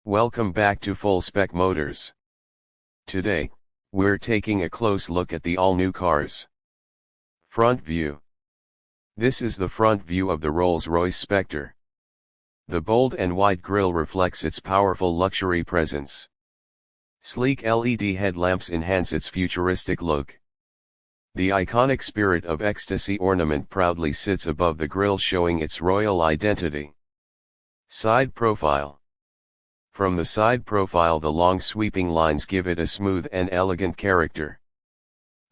Welcome back to FullSpec Motors. Today, we're taking a close look at the all-new car's front view. This is the front view of the Rolls-Royce Spectre. The bold and wide grille reflects its powerful luxury presence. Sleek LED headlamps enhance its futuristic look. The iconic Spirit of Ecstasy ornament proudly sits above the grille, showing its royal identity. Side profile. From the side profile, the long sweeping lines give it a smooth and elegant character.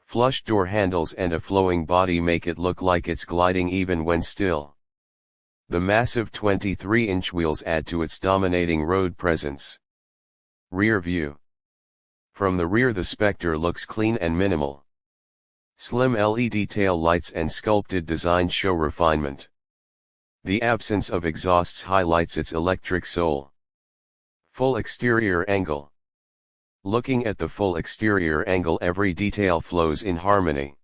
Flush door handles and a flowing body make it look like it's gliding even when still. The massive 23-inch wheels add to its dominating road presence. Rear view. From the rear, the Spectre looks clean and minimal. Slim LED tail lights and sculpted design show refinement. The absence of exhausts highlights its electric soul. Full exterior angle. Looking at the full exterior angle, every detail flows in harmony.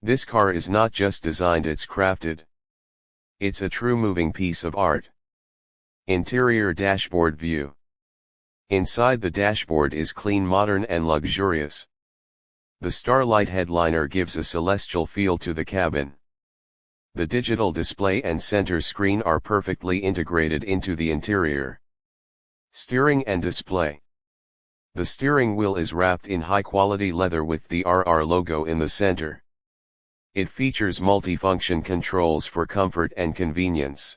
This car is not just designed, it's crafted. It's a true moving piece of art. Interior dashboard view. Inside, the dashboard is clean, modern and luxurious. The Starlight headliner gives a celestial feel to the cabin. The digital display and center screen are perfectly integrated into the interior. Steering and display. The steering wheel is wrapped in high-quality leather with the RR logo in the center. It features multifunction controls for comfort and convenience.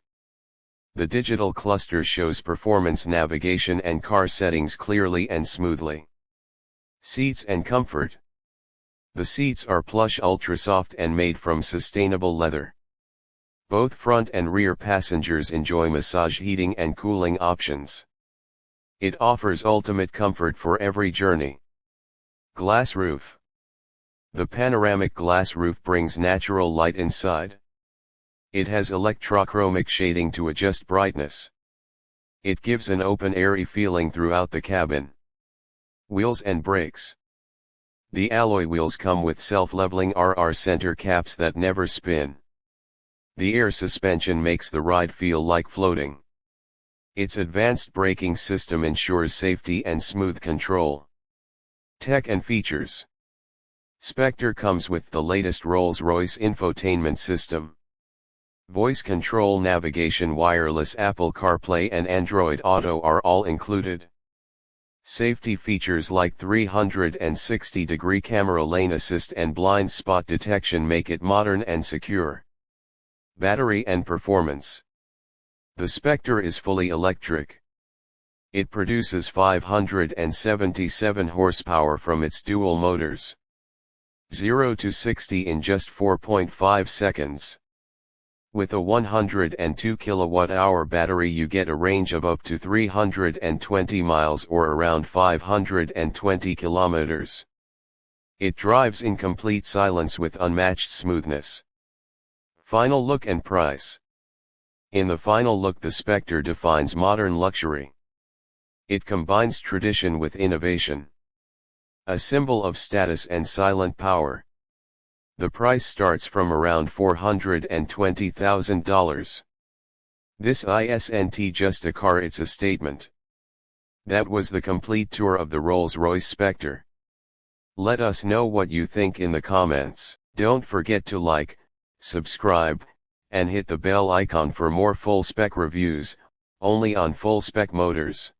The digital cluster shows performance, navigation and car settings clearly and smoothly. Seats and comfort. The seats are plush, ultra-soft and made from sustainable leather. Both front and rear passengers enjoy massage, heating and cooling options. It offers ultimate comfort for every journey. Glass roof. The panoramic glass roof brings natural light inside. It has electrochromic shading to adjust brightness. It gives an open, airy feeling throughout the cabin. Wheels and brakes. The alloy wheels come with self-leveling RR center caps that never spin. The air suspension makes the ride feel like floating. Its advanced braking system ensures safety and smooth control. Tech and features. Spectre comes with the latest Rolls-Royce infotainment system. Voice control, navigation, wireless Apple CarPlay and Android Auto are all included. Safety features like 360-degree camera, lane assist and blind spot detection make it modern and secure. Battery and performance. The Spectre is fully electric. It produces 577 horsepower from its dual motors. 0 to 60 in just 4.5 seconds. With a 102 kWh battery, you get a range of up to 320 miles or around 520 kilometers. It drives in complete silence with unmatched smoothness. Final look and price. In the final look, the Spectre defines modern luxury. It combines tradition with innovation. A symbol of status and silent power. The price starts from around $420,000. This isn't just a car, it's a statement. That was the complete tour of the Rolls-Royce Spectre. Let us know what you think in the comments. Don't forget to like, subscribe, and hit the bell icon for more full spec reviews, only on FullSpec Motors.